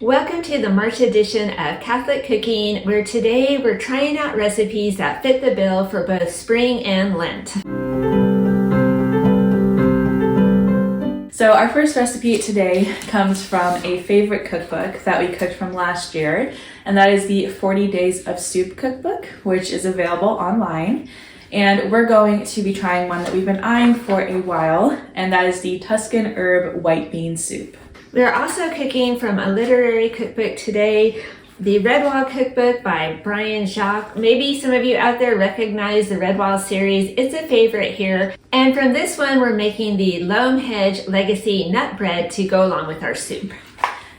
Welcome to the March edition of Catholic Cooking, where today we're trying out recipes that fit the bill for both spring and Lent. So our first recipe today comes from a favorite cookbook that we cooked from last year, and that is the 40 Days of Soup cookbook, which is available online. And we're going to be trying one that we've been eyeing for a while, and that is the Tuscan herb white bean soup. We're also cooking from a literary cookbook today, the Redwall Cookbook by Brian Jacques. Maybe some of you out there recognize the Redwall series. It's a favorite here. And from this one, we're making the Loam Hedge Legacy nut bread to go along with our soup.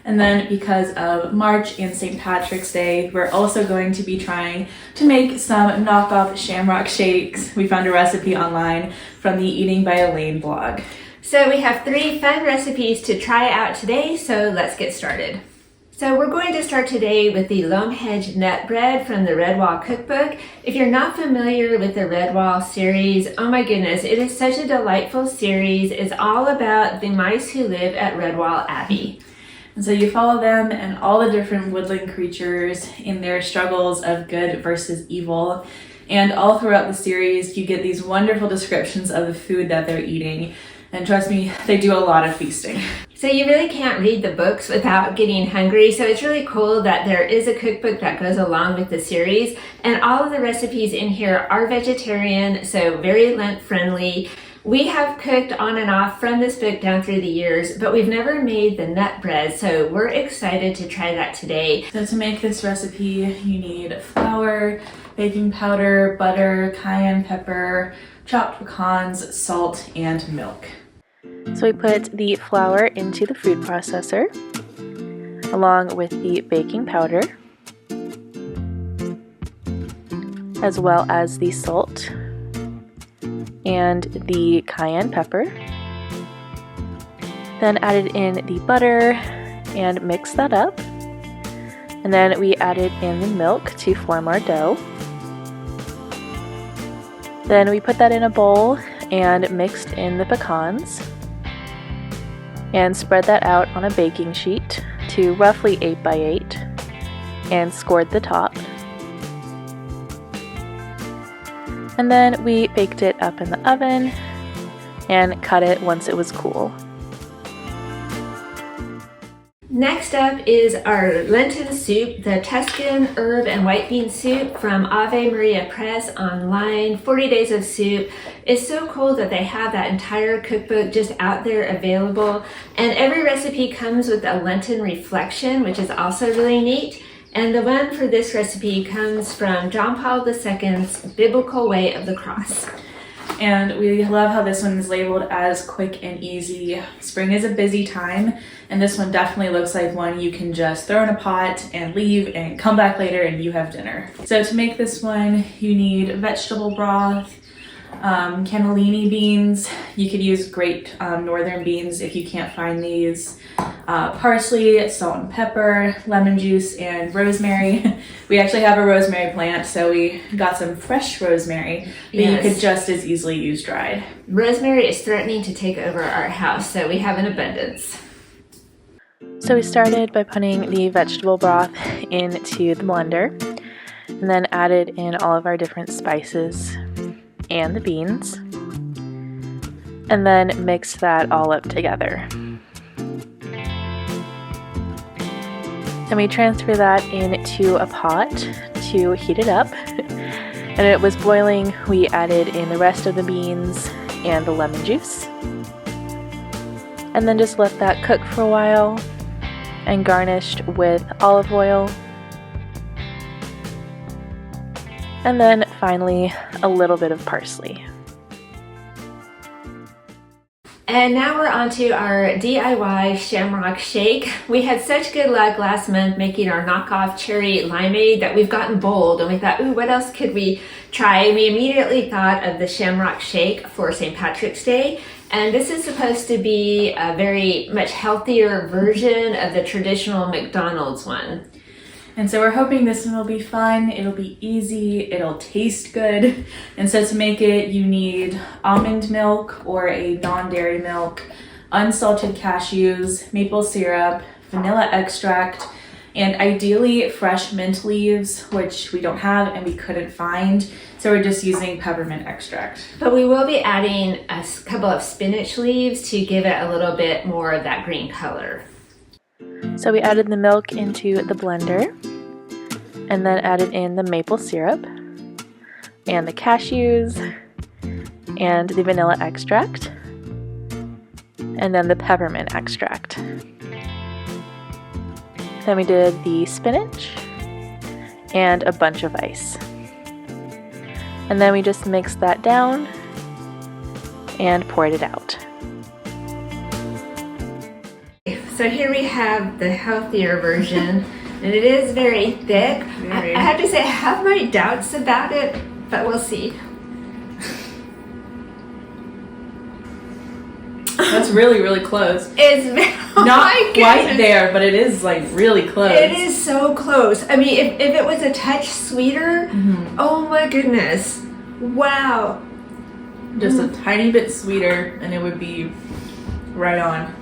And then because of March and St. Patrick's Day, we're also going to be trying to make some knockoff shamrock shakes. We found a recipe online from the Eating by Elaine blog. So we have 3 fun recipes to try out today, so let's get started. So we're going to start today with the Loam Hedge nut bread from the Redwall Cookbook. If you're not familiar with the Redwall series, oh my goodness, it is such a delightful series. It's all about the mice who live at Redwall Abbey. And so you follow them and all the different woodland creatures in their struggles of good versus evil. And all throughout the series, you get these wonderful descriptions of the food that they're eating. And trust me, they do a lot of feasting. So you really can't read the books without getting hungry. So it's really cool that there is a cookbook that goes along with the series. And all of the recipes in here are vegetarian, so very Lent friendly. We have cooked on and off from this book down through the years, but we've never made the nut bread. So we're excited to try that today. So to make this recipe, you need flour, baking powder, butter, cayenne pepper, chopped pecans, salt, and milk. So we put the flour into the food processor along with the baking powder as well as the salt and the cayenne pepper. Then added in the butter and mixed that up. And then we added in the milk to form our dough. Then we put that in a bowl and mixed in the pecans and spread that out on a baking sheet to roughly 8 by 8 and scored the top. And then we baked it up in the oven and cut it once it was cool. Next up is our Lenten soup, the Tuscan herb and white bean soup from Ave Maria Press online. 40 Days of Soup. It's so cool that they have that entire cookbook just out there available. And every recipe comes with a Lenten reflection, which is also really neat. And the one for this recipe comes from John Paul II's Biblical Way of the Cross. And we love how this one is labeled as quick and easy. Spring is a busy time, and this one definitely looks like one you can just throw in a pot and leave and come back later and you have dinner. So to make this one, you need vegetable broth, cannellini beans. You could use great northern beans if you can't find these. Parsley, salt and pepper, lemon juice, and rosemary. We actually have a rosemary plant, so we got some fresh rosemary, but yes, you could just as easily use dried. Rosemary is threatening to take over our house, so we have an abundance. So we started by putting the vegetable broth into the blender and then added in all of our different spices and the beans and then mixed that all up together. Then we transfer that into a pot to heat it up. And it was boiling, we added in the rest of the beans and the lemon juice. And then just let that cook for a while and garnished with olive oil. And then finally, a little bit of parsley. And now we're on to our DIY shamrock shake. We had such good luck last month making our knockoff cherry limeade that we've gotten bold, and we thought, ooh, what else could we try? We immediately thought of the shamrock shake for St. Patrick's Day. And this is supposed to be a very much healthier version of the traditional McDonald's one. And so we're hoping this one will be fun, it'll be easy, it'll taste good. And so to make it, you need almond milk or a non-dairy milk, unsalted cashews, maple syrup, vanilla extract, and ideally fresh mint leaves, which we don't have and we couldn't find. So we're just using peppermint extract. But we will be adding a couple of spinach leaves to give it a little bit more of that green color. So we added the milk into the blender and then added in the maple syrup and the cashews and the vanilla extract and then the peppermint extract. Then we did the spinach and a bunch of ice. And then we just mixed that down and poured it out. So here we have the healthier version, and it is very thick. Very. I have to say I have my doubts about it, but we'll see. That's really, really close. It's Not quite there, but it is like really close. It is so close. I mean, if it was a touch sweeter, oh my goodness. Wow. Just a tiny bit sweeter and it would be right on.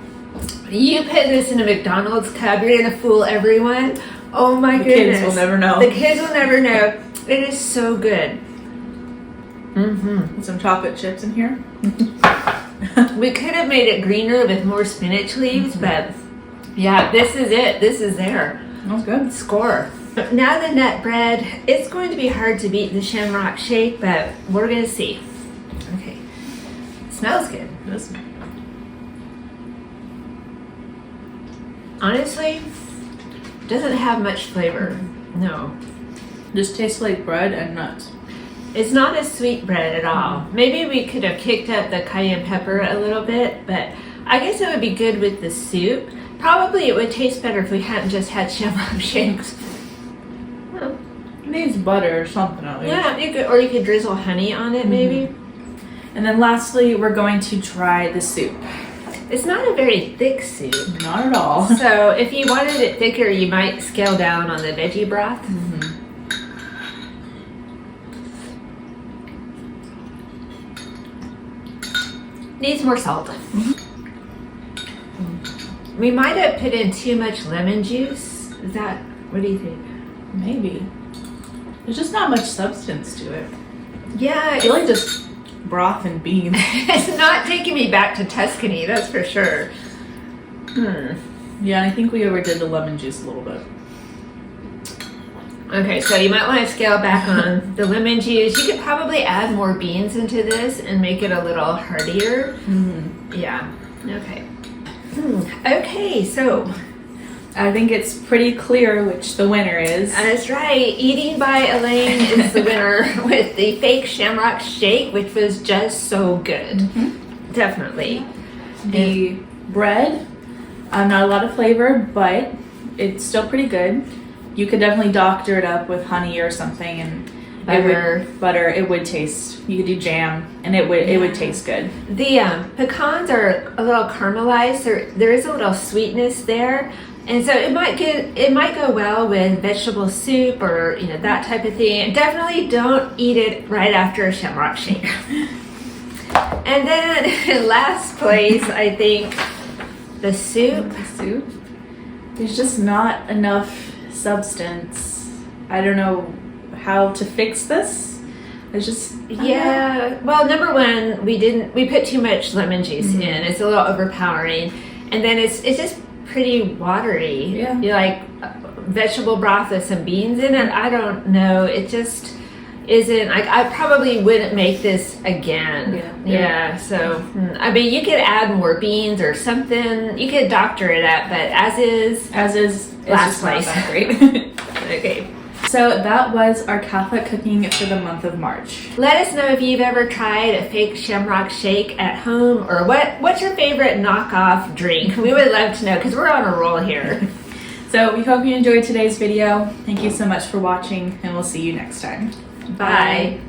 You put this in a McDonald's cup, you're gonna fool everyone. Oh my goodness. The kids will never know. The kids will never know. It is so good. Some chocolate chips in here. We could have made it greener with more spinach leaves, but yeah, this is it. This is there. That's good. Score. Now the nut bread, it's going to be hard to beat the shamrock shake, but we're gonna see. Okay. Smells good. This. Honestly, doesn't have much flavor. No. Just tastes like bread and nuts. It's not a sweet bread at all. Maybe we could have kicked up the cayenne pepper a little bit, but I guess it would be good with the soup. Probably it would taste better if we hadn't just had shamrock shakes. It needs butter or something at least. Yeah, you could drizzle honey on it maybe. And then lastly, we're going to try the soup. It's not a very thick soup. Not at all. So if you wanted it thicker, you might scale down on the veggie broth. Needs more salt. We might have put in too much lemon juice. What do you think? Maybe. There's just not much substance to it. Yeah, It's really just broth and beans. it's not taking me back to Tuscany, that's for sure. Yeah, I think we overdid the lemon juice a little bit. Okay, so you might want to scale back on the lemon juice. You could probably add more beans into this and make it a little heartier. Yeah, okay. Okay, so I think it's pretty clear which the winner is. that's right. Eating by Elaine is the winner with the fake shamrock shake, which was just so good. Definitely. The bread, not a lot of flavor, but it's still pretty good. You could definitely doctor it up with honey or something, and butter. It would taste. You could do jam, and it would taste good. The pecans are a little caramelized. There is a little sweetness there, and so it might go well with vegetable soup or that type of thing. Definitely don't eat it right after a shamrock shake. And then in last place, I think the soup. There's just not enough substance. I don't know how to fix this. It's just Well, number one, we put too much lemon juice in. It's a little overpowering, and then it's just pretty watery. Yeah. You like vegetable broth with some beans in it. I don't know. It just isn't. I probably wouldn't make this again. Yeah. So I mean, you could add more beans or something. You could doctor it up, but as is, last place. Great. Okay. So that was our Catholic cooking for the month of March. Let us know if you've ever tried a fake shamrock shake at home, or what's your favorite knockoff drink? We would love to know because we're on a roll here. So we hope you enjoyed today's video. Thank you so much for watching, and we'll see you next time. Bye.